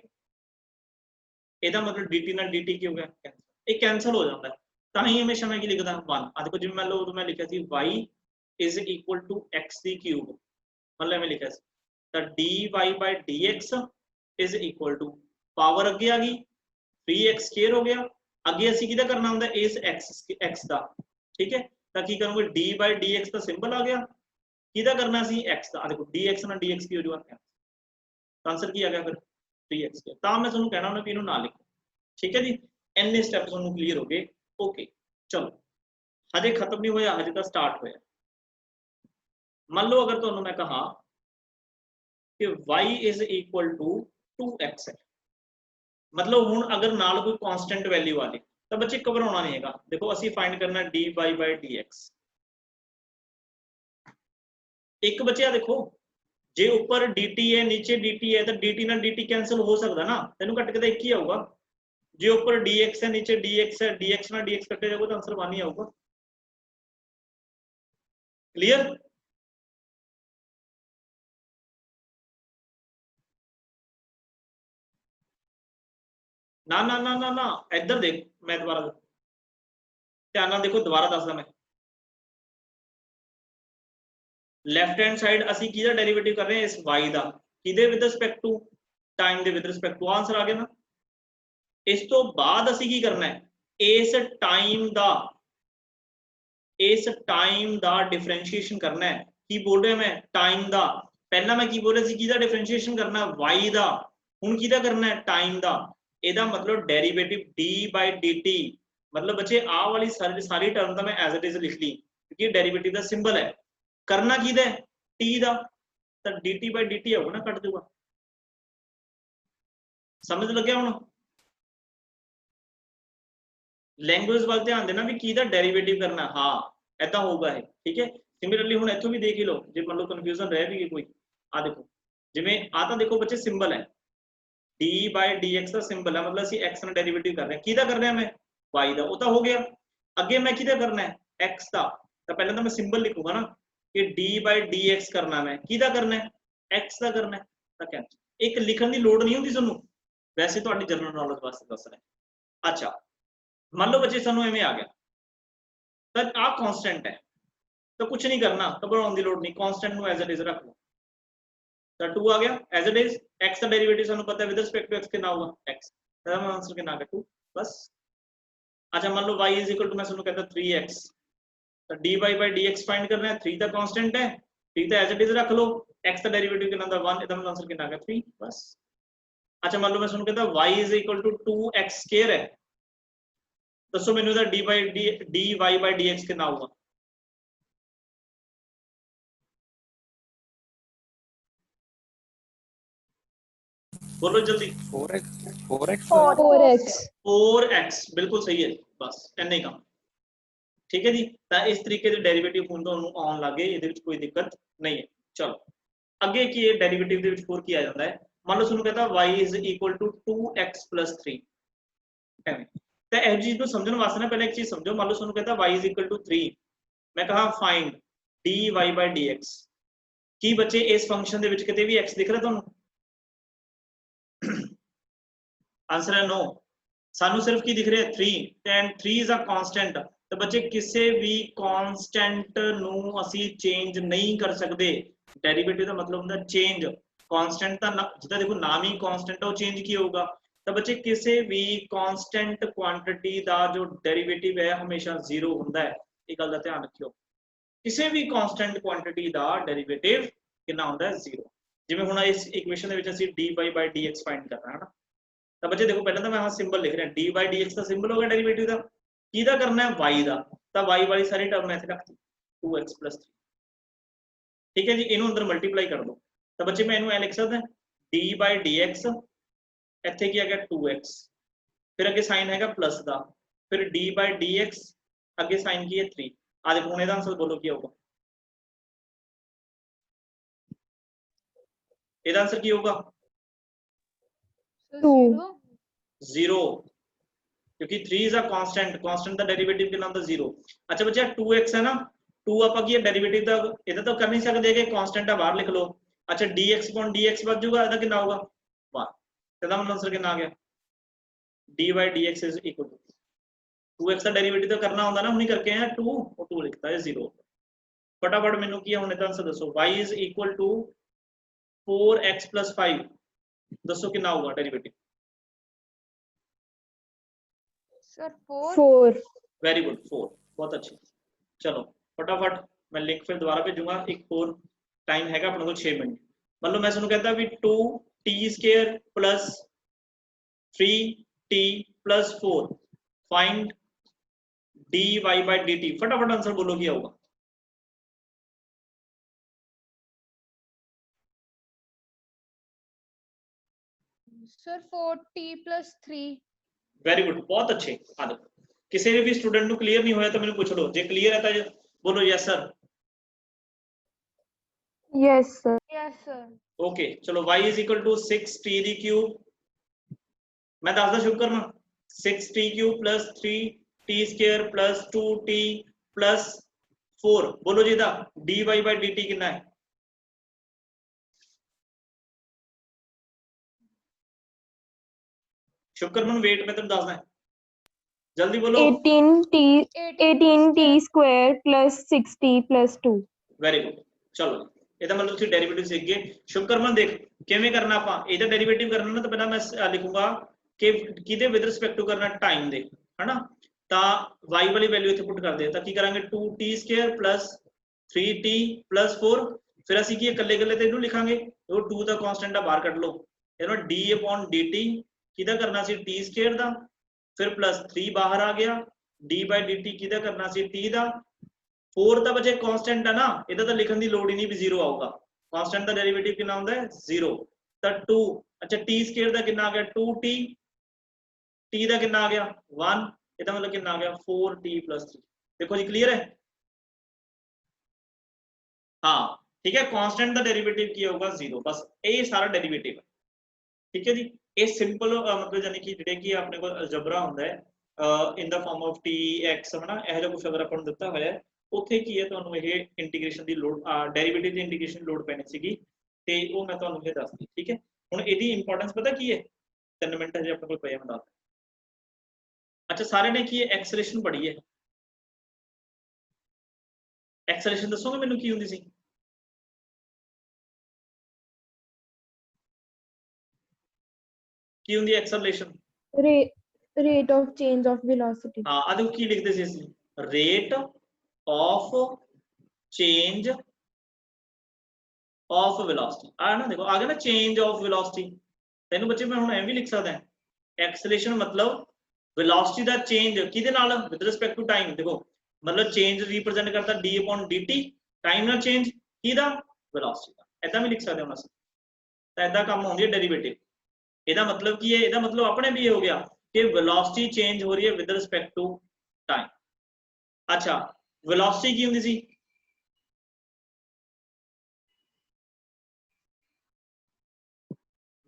ਇਹਦਾ मतलब dt ਨਾਲ dt ਕੀ ਹੋ ਗਿਆ कैंसिल, ਇਹ कैंसिल हो जाता है। ਤਾਂ ਹੀ ਹਮੇਸ਼ਾ ਮੈਂ ਕੀ ਲਿਖਦਾ 1। ਆ ਦੇਖੋ ਜਿਵੇਂ ਮੰਨ ਲਓ ਉਦੋਂ ਮੈਂ ਲਿਖਿਆ ਸੀ y is equal to x the cube, मतलब मैं लिखा ਸੀ ਤਾਂ dy by dx is equal to power ਅੱਗੇ ਆ ਗਈ 3x ਸਕੁਅਰ ਹੋ ਗਿਆ, ਅੱਗੇ ਅਸੀਂ ਕਿਹਦਾ ਕਰਨਾ ਹੁੰਦਾ ਇਸ x ਦਾ, ठीक है। ਤਾਂ ਕੀ ਕਰੂੰਗੇ d by dx the symbol ਆ ਗਿਆ, ਕਿਹਦਾ ਕਰਨਾ ਸੀ x ਦਾ, ਆ ਦੇਖੋ dx ਨਾਲ dx ਕੀ ਹੋ ਜਾਊਗਾ, ਆਨਸਰ ਕੀ ਆ ਗਿਆ ਫਿਰ 3x। ਤਾਂ ਮੈਂ ਤੁਹਾਨੂੰ ਕਹਿਣਾ ਹੁੰਦਾ ਕਿ ਇਹਨੂੰ ਨਾ ਲਿਖੋ, ਠੀਕ ਹੈ ਜੀ। ਇੰਨੇ ਸਟੈਪ ਤੁਹਾਨੂੰ ਕਲੀਅਰ ਹੋ ਗਏ, ਓਕੇ। ਚਲੋ ਹਜੇ ਖਤਮ ਨਹੀਂ ਹੋਇਆ, ਹਜੇ ਤਾਂ ਸਟਾਰਟ ਹੋਇਆ। ਮੰਨ ਲਓ ਅਗਰ ਤੁਹਾਨੂੰ ਮੈਂ ਕਹਾ ਕਿ y is equal to 2x है, मतलब ਹੁਣ ਅਗਰ ਨਾਲ ਕੋਈ ਕਾਂਸਟੈਂਟ ਵੈਲਿਊ ਆ ਜੇ ਤਾਂ ਬੱਚੇ ਘਬਰਾਉਣਾ ਨਹੀਂ ਹੈਗਾ। ਦੇਖੋ ਅਸੀਂ ਫਾਈਂਡ ਕਰਨਾ dy by dx। ਇੱਕ ਬੱਚਿਆ ਦੇਖੋ ਜੇ ਉੱਪਰ dt ਹੈ नीचे dt है तो dt ਨਾਲ dt कैंसिल हो सकता ना, ਤੈਨੂੰ ਕੱਟ ਕੇ ਤਾਂ ਇੱਕ ਹੀ ਆਊਗਾ। ਜੇ ਉੱਪਰ dx है नीचे dx है, dx ਨਾਲ dx ਕੱਟੇ ਜਾਊਗਾ ਤਾਂ ਆਨਸਰ 1 ही ਆਊਗਾ। क्लियर? ना ना ना ना ना इधर देख, मैं दोबारा ध्यान नाल देखो, दोबारा दसदा मैं लेफ्ट हैंड साइड ਅਸੀਂ ਕਿਹਦਾ ਡੈਰੀਵੇਟਿਵ ਕਰ ਰਹੇ ਹਾਂ ਇਸ y ਦਾ, ਕਿਹਦੇ ਵਿਦ ਰਿਸਪੈਕਟ ਟੂ ਟਾਈਮ ਦੇ ਵਿਦ ਰਿਸਪੈਕਟ ਟੂ, ਆਨਸਰ ਆ ਗਿਆ ਨਾ। ਇਸ ਤੋਂ ਬਾਅਦ ਅਸੀਂ ਕੀ ਕਰਨਾ ਹੈ ਇਸ ਟਾਈਮ ਦਾ डिफरेंशिएशन करना है। की बोल रहा मैं टाइम ਦਾ, ਪਹਿਲਾਂ मैं की बोल रहा ਸੀ ਕਿਹਦਾ डिफरेंशिएशन करना y ਦਾ, ਹੁਣ ਕਿਹਦਾ करना है टाइम ਦਾ। ਇਹਦਾ मतलब डेरिवेटिव d by dt, मतलब बच्चे आ वाली सारी टर्म तो मैं एज इट इज लिख ली क्योंकि डेरिवेटिव का सिंबल है। करना किहदा है t ਦਾ, तो dt by dt होगा ना, कट दूंगा। समझ लग गया हुण? लैंग्वेज वाल ध्यान देना भी किहदा डेरिवेटिव करना, हाँ ऐसा होगा है, ठीक है। सिमिलरली हुण इत्थों भी देख ही लो जे मान लो कन्फ्यूजन रह भी कोई, आ देखो जिवें आ तां देखो बच्चे सिंबल है d by dx का सिंबल है, मतलब ਅਸੀਂ x ਨਾਲ डेरिवेटिव कर रहे हैं। किहदा कर रहे हैं मैं y ਦਾ, ਉਹ ਤਾਂ ਹੋ ਗਿਆ। ਅੱਗੇ मैं किहदा करना है x ਦਾ, ਤਾਂ ਪਹਿਲਾਂ ਤਾਂ मैं सिंबल लिखूंगा ना कि d by dx करना, मैं किहदा करना है x ਦਾ करना है, ਤਾਂ कैंसिल। एक लिखण ਦੀ ਲੋੜ ਨਹੀਂ ਹੁੰਦੀ ਤੁਹਾਨੂੰ, वैसे ਤੁਹਾਡੀ ਜਨਰਲ ਨੌਲੇਜ ਵਾਸਤੇ ਦੱਸ ਰਿਹਾ। अच्छा मान लो बच्चे ਸਾਨੂੰ ਐਵੇਂ ਆ ਗਿਆ ਤਾਂ ਆ ਕਾਂਸਟੈਂਟ ਹੈ ਤਾਂ ਕੁਝ ਨਹੀਂ ਕਰਨਾ, ਘਬਰਾਉਣ ਦੀ ਲੋੜ ਨਹੀਂ, ਕਾਂਸਟੈਂਟ ਨੂੰ ਐਜ਼ ਇਟ ਇਜ਼ ਰੱਖ ਲਓ। ਤਾਂ 2 आ गया एज इट इज, x का डेरिवेटिव सानू पता है विद रिस्पेक्ट टू x कितना होगा x, तो हम आंसर कितना आ गया 2 बस। अच्छा मान लो y इज इक्वल टू मैं सानू कहता 3x, तो dy by dx फाइंड करना है, 3 का कांस्टेंट है, 3 तो एज इट इज रख लो, x का डेरिवेटिव कितना था 1, इसका आंसर कितना आ गया 3 बस। अच्छा मान लो मैं सानू कहता y is equal to 2x square है, दसो मैनू दा dy by dx कितना होगा। बोलो जल्दी। 4x फोर एक्स बिल्कुल सही है, बस इतना ही काम। ठीक है जी। तो इस तरीके से डेरिवेटिव ਹੁਣ ਤੁਹਾਨੂੰ ਆਉਣ ਲੱਗੇ, ਇਹਦੇ ਵਿੱਚ ਕੋਈ ਦਿੱਕਤ नहीं है। चलो ਅੱਗੇ ਕੀ ਹੈ, ਡੈਰੀਵੇਟਿਵ ਦੇ ਵਿੱਚ ਹੋਰ ਕੀ ਆ ਜਾਂਦਾ ਹੈ। ਮੰਨ ਲਓ ਤੁਹਾਨੂੰ ਕਹਿੰਦਾ y = 2x + 3 ਐਵੇਂ। ਤਾਂ ਇਹ ਚੀਜ਼ ਨੂੰ ਸਮਝਣ ਵਾਸਤੇ ਨਾ ਪਹਿਲਾਂ ਇੱਕ ਚੀਜ਼ ਸਮਝੋ। ਮੰਨ ਲਓ ਤੁਹਾਨੂੰ ਕਹਿੰਦਾ y = 3, ਮੈਂ ਕਹਾਂ ਫਾਈਂਡ dy/dx। ਕੀ ਬੱਚੇ ਇਸ ਫੰਕਸ਼ਨ ਦੇ ਵਿੱਚ ਕਿਤੇ ਵੀ x ਦਿਖ ਰਿਹਾ ਤੁਹਾਨੂੰ? आंसर है नो। सानू सिर्फ की दिख रहा है 3 एंड 3 इज अ कांस्टेंट। तो बच्चे किसी भी कांस्टेंट नू असी चेंज नहीं कर सकते। डेरिवेटिव का मतलब होता है चेंज। कांस्टेंट का जिदा देखो नाम ही कांस्टेंट है, चेंज की होगा। तो बच्चे किसी भी कांस्टेंट क्वांटिटी का जो डेरिवेटिव है हमेशा 0 होता है। ये गल का ध्यान रखियो। किसी भी कांस्टेंट क्वांटिटी का डेरिवेटिव कितना होता है? 0। जिवें हुण इस इक्वेशन दे विच असीं dy/dx फाइंड करना है ना। तो बच्चे देखो पहले तो मैं हाँ सिंबल लिख रहा dy/dx का सिंबल होगा डेरिवेटिव का। किहदा करना है? y का। तो y वाली सारी टर्म मैं इत्थे रखती 2x + 3। ठीक है जी, इनू अंदर मल्टीप्लाई कर दो। तो बच्चे मैं इनू ऐ लिख सकदा dy/dx इत्थे की आ गया 2x, फिर अगे साइन हैगा प्लस का, फिर dy/dx अगे साइन की है 3। आ देखो हुण इहदा आंसर बोलो की होगा? इहदा आंसर की होगा? 2 0, क्योंकि 3 इज अ कांस्टेंट। कांस्टेंट का डेरिवेटिव कितना होता है? 0। अच्छा बच्चा 2x है ना, 2 आपा की डेरिवेटिव का इधर तो कर नहीं सकते कि कांस्टेंट है बाहर लिख लो। अच्छा dx/dx बच जाऊगा, इधर कितना होगा? 1। इसका मतलब आंसर कितना आ गया? dy/dx = 2x का डेरिवेटिव तो करना होता ना, हम नहीं करके हैं 2 और 2 लिखता है 0। फटाफट मैनू की हुण इहदा आंसर दसो। y = 4x + 5 दसो कितना होगा डेरिवेटिव? सर 4 4 वेरी गुड 4, बहुत अच्छी। चलो फटाफट मैं लिंक फिर दोबारा भेजूंगा। एक और टाइम हैगा अपने को 6 मिनट। मतलब मैं सुनो कहता भी 2t² + 3t + 4 फाइंड dy/dt। फटाफट आंसर बोलो क्या होगा? Sir 4t + 3। वेरी गुड, बहुत अच्छे। आ देखो किसी भी स्टूडेंट को क्लियर नहीं होया तो मैंने पूछ लो, जे क्लियर है तो बोलो yes sir. yes sir yes sir. Okay चलो y = 6t³ मैं दसदा शुरू करना। 6t³ + 3t² + 2t + 4 बोलो जी दा dy/dt कितना है? शुक्रमन वेट मैं तुम दसदा जल्दी बोलो। 18t square + 6t + 2। Very good. चलो ਇਹਦਾ मतलब ਤੁਸੀਂ डेरिवेटिव सीख गए। शुक्रमन देख किवें करना ਆਪਾਂ ਇਹਦਾ डेरिवेटिव करना ना तो पहला मैं लिखूंगा कि किदे विद रिस्पेक्ट टू करना टाइम दे है ना। तो y वाली वैल्यू इत्थे पुट कर दे तो की करांगे 2t² + 3t + 4। फिर ਅਸੀਂ ਕੀ ਇਕੱਲੇ ਇਕੱਲੇ ਤੇ ਇਹਨੂੰ ਲਿਖਾਂਗੇ, ਉਹ 2 ਦਾ ਕਾਂਸਟੈਂਟ ਆ ਬਾਹਰ ਕੱਢ ਲਓ। ਇਹਨੂੰ d/dt किदा करना सी t² ਦਾ, फिर +3 बाहर आ गया, d/dt किदा करना सी t ਦਾ। 4 ਤਾਂ बचे कांस्टेंट है ना, ਇਹਦਾ ਤਾਂ ਲਿਖਣ ਦੀ ਲੋੜ ਹੀ ਨਹੀਂ भी 0 ਆਊਗਾ। कांस्टेंट ਦਾ डेरिवेटिव कितना ਹੁੰਦਾ है? 0। ਤਾਂ 2 अच्छा t² ਦਾ कितना आ गया? 2t, t ਦਾ कितना आ गया? 1। ਇਹਦਾ मतलब कितना आ गया? 4t + 3। देखो जी क्लियर है? हाँ ठीक है, कांस्टेंट का डेरिवेटिव की होगा 0, बस ये सारा डेरिवेटिव है। ठीक है जी, ये सिंपल मतलब यानी कि जेडे कि अपने को अलजबरा होता है in the form of tx है ना, यह जो कुछ अगर अपन दिता होया उत्थे की है तुहानू ये इंटीग्रेशन की लोड डेरिवेटिव की इंटीग्रेशन लोड पैनी सीगी ते वो मैं तुहानू ये दस दी। ठीक है, हुण इहदी इंपोर्टेंस पता की है? 3 मिनट हजे अपने को पए मैं दस। अच्छा सारे ने की एक्सेलरेशन पढ़ी है? एक्सेलरेशन दसोगे मैनू की हुंदी सी? की हुंदी acceleration? rate of change of velocity। हाँ आ देखो की लिखते सी असि, rate of change of velocity आ ना। देखो आ गया ना चेंज ऑफ वेलोसिटी। तेन बच्चे मैं हुण एवं लिख सकदा एक्सेलरेशन मतलब वेलोसिटी दा चेंज किदे नाल विद रिस्पेक्ट टू टाइम। देखो मतलब चेंज रिप्रेजेंट करता d/dt टाइम नाल चेंज किदा? वेलोसिटी दा। ऐदा भी लिख सकदे हो असीं। तां ऐदा काम होंदी है डेरिवेटिव। ਇਹਦਾ मतलब की है? ਇਹਦਾ मतलब अपने भी हो गया कि वेलोसिटी चेंज हो रही है विद रिस्पेक्ट टू टाइम। अच्छा वेलोसिटी की होंगी सी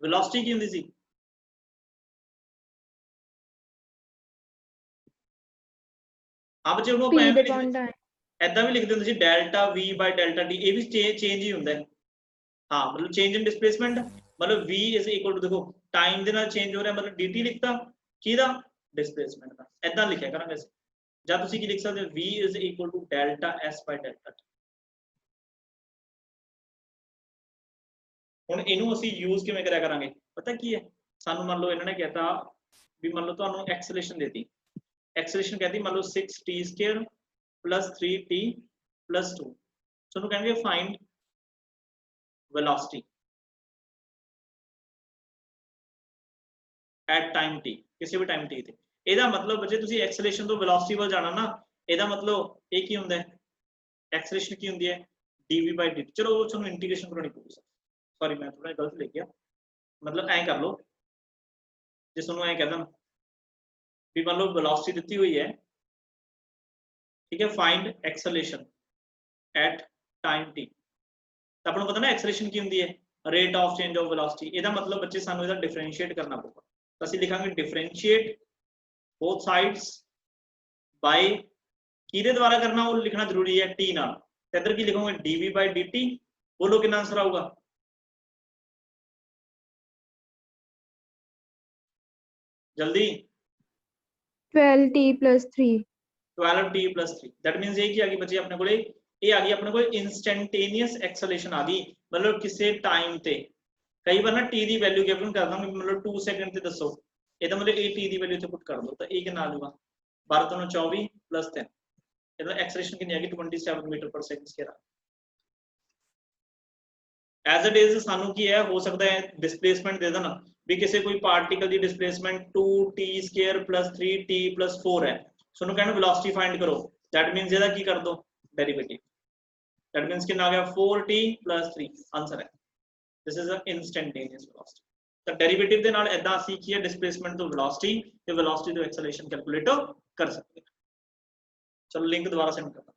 वेलोसिटी की होंगी सी हाँ बच्चे ਉਹਨੂੰ ਆਪਾਂ Speed ਐਵੇਂ upon ਲਿਖਦੇ time. ਐਦਾਂ ਵੀ ਲਿਖਦੇ ਹੁੰਦੇ ਸੀ ਡੈਲਟਾ v ਬਾਈ ਡੈਲਟਾ t ਇਹ ਵੀ ਚੇਂਜ ਹੀ ਹੁੰਦਾ ਹੈ हाँ मतलब चेंज इन डिस्प्लेसमेंट मतलब v इज इक्वल टू देखो टाइम ਦੇ ਨਾਲ चेंज ਹੋ ਰਿਹਾ मतलब dt ਲਿਖਤਾ ਕਿਹਦਾ डिस्प्लेसमेंट ਦਾ ਐਦਾਂ ਲਿਖਿਆ ਕਰਾਂਗੇ ਅਸੀਂ ਜਾਂ ਤੁਸੀਂ ਕੀ ਲਿਖ ਸਕਦੇ ਹੋ v is equal to delta s by delta t ਹੁਣ ਇਹਨੂੰ ਅਸੀਂ ਯੂਜ਼ ਕਿਵੇਂ ਕਰਿਆ ਕਰਾਂਗੇ ਪਤਾ ਕੀ ਹੈ ਸਾਨੂੰ ਮੰਨ ਲਓ ਇਹਨਾਂ ਨੇ ਕਹਿਤਾ ਵੀ ਮੰਨ ਲਓ ਤੁਹਾਨੂੰ ਐਕਸਲੇਸ਼ਨ ਦੇਤੀ ਐਕਸਲੇਸ਼ਨ ਕਹਿੰਦੀ ਮੰਨ ਲਓ 6t² + 3t + 2 ਤੁਹਾਨੂੰ ਕਹਿੰਗੇ find velocity at time t ਕਿਸੇ ਵੀ ਟਾਈਮ t ਤੇ ਇਹਦਾ ਮਤਲਬ ਜੇ ਤੁਸੀਂ ਐਕਸਲੇਸ਼ਨ ਤੋਂ velocity ਵੱਲ ਜਾਣਾ ਨਾ ਇਹਦਾ ਮਤਲਬ ਇਹ ਕੀ ਹੁੰਦਾ ਹੈ ਐਕਸਲੇਸ਼ਨ ਕੀ ਹੁੰਦੀ ਹੈ dv/dt ਚਲੋ ਉਹ ਤੁਹਾਨੂੰ ਇੰਟੀਗ੍ਰੇਸ਼ਨ ਕਰਾਉਣੀ ਪਊਗੀ ਸੌਰੀ ਮੈਂ ਥੋੜਾ ਗਲਤ ਲਿਖ ਗਿਆ ਮਤਲਬ ਐਂ ਕਰ ਲਓ ਜੇ ਤੁਹਾਨੂੰ ਐਂ ਕਹਿੰਦਾ ਵੀ ਮੰਨ ਲਓ velocity ਦਿੱਤੀ ਹੋਈ ਹੈ ਠੀਕ ਹੈ find acceleration at time t ਤਾਂ ਆਪਾਂ ਨੂੰ ਪਤਾ ਨਾ ਐਕਸਲੇਸ਼ਨ ਕੀ ਹੁੰਦੀ ਹੈ rate of change of velocity ਇਹਦਾ ਮਤਲਬ ਬੱਚੇ ਸਾਨੂੰ ਇਹਦਾ ਡਿਫਰੈਂਸ਼ੀਏਟ ਕਰਨਾ ਪਊਗਾ ਤਾਂ ਅਸੀਂ ਲਿਖਾਂਗੇ ਡਿਫਰੈਂਸ਼ੀਏਟ ਬੋਥ ਸਾਈਡਸ ਬਾਈ ਕਿਹਦੇ ਦੁਆਰਾ ਕਰਨਾ ਉਹ ਲਿਖਣਾ ਜ਼ਰੂਰੀ ਹੈ t ਨਾਲ ਤੇ ਇੱਧਰ ਕੀ ਲਿਖੋਗੇ dv/dt ਬੋਲੋ ਕਿੰਨਾ ਆਨਸਰ ਆਊਗਾ ਜਲਦੀ 12t + 3. 12t + 3 दैट मींस ਇਹ ਕੀ ਆ ਗਈ ਬੱਚੇ ਆਪਣੇ ਕੋਲੇ ਇਹ ਆ ਗਈ ਆਪਣੇ ਕੋਲ ਇਨਸਟੈਂਟੇਨੀਅਸ ਐਕਸਲੇਸ਼ਨ ਆ ਗਈ ਮਤਲਬ ਕਿਸੇ ਟਾਈਮ ਤੇ ਕਈ ਵਾਰ ਨਾ t ਦੀ ਵੈਲਿਊ ਗਿਵਨ ਕਰ ਦਾਂਗੇ ਮਤਲਬ 2 ਸੈਕਿੰਡ ਤੇ ਦੱਸੋ ਇਹਦਾ ਮਤਲਬ ਇਹ t ਦੀ ਵੈਲਿਊ ਇੱਥੇ ਪੁੱਟ ਕਰ ਦੋ ਤਾਂ ਇਹ ਕਿੰਨਾ ਆ ਜਾਊਗਾ 12 ਤੋਂ 24 + 3 ਇਹਦਾ ਐਕਸਲੇਸ਼ਨ ਕਿੰਨੀ ਆ ਗਈ 27 ਮੀਟਰ/ਸੈਕਿੰਡ ਐਜ਼ ਇਟ ਇਜ਼ ਸਾਨੂੰ ਕੀ ਹੈ ਹੋ ਸਕਦਾ ਹੈ ਡਿਸਪਲੇਸਮੈਂਟ ਦੇ ਦੇਣਾ ਵੀ ਕਿਸੇ ਕੋਈ ਪਾਰਟੀਕਲ ਦੀ ਡਿਸਪਲੇਸਮੈਂਟ 2t² + 3t + 4 ਹੈ ਤੁਹਾਨੂੰ ਕਹਿੰਦੇ ਵੈਲੋਸਿਟੀ ਫਾਈਂਡ ਕਰੋ दैट मींस ਇਹਦਾ ਕੀ ਕਰ ਦੋ ਡੈਰੀਵੇਟਿਵ दैट मींस ਕਿੰਨਾ ਆ ਗਿਆ 4t + 3 ਆਨਸਰ ਹੈ this is an instantaneous velocity ਤਾਂ ਡੈਰੀਵੇਟਿਵ ਦੇ ਨਾਲ ਇਦਾਂ ਅਸੀਂ ਕੀ ਹੈ ਡਿਸਪਲੇਸਮੈਂਟ ਤੋਂ ਵੈਲੋਸਿਟੀ ਤੇ ਵੈਲੋਸਿਟੀ ਤੋਂ ਐਕਸਲੇਸ਼ਨ ਕੈਲਕੂਲੇਟ ਕਰ ਸਕਦੇ ਹਾਂ ਚਲੋ ਲਿੰਕ ਦੁਬਾਰਾ ਸੈਂਡ ਕਰਦਾ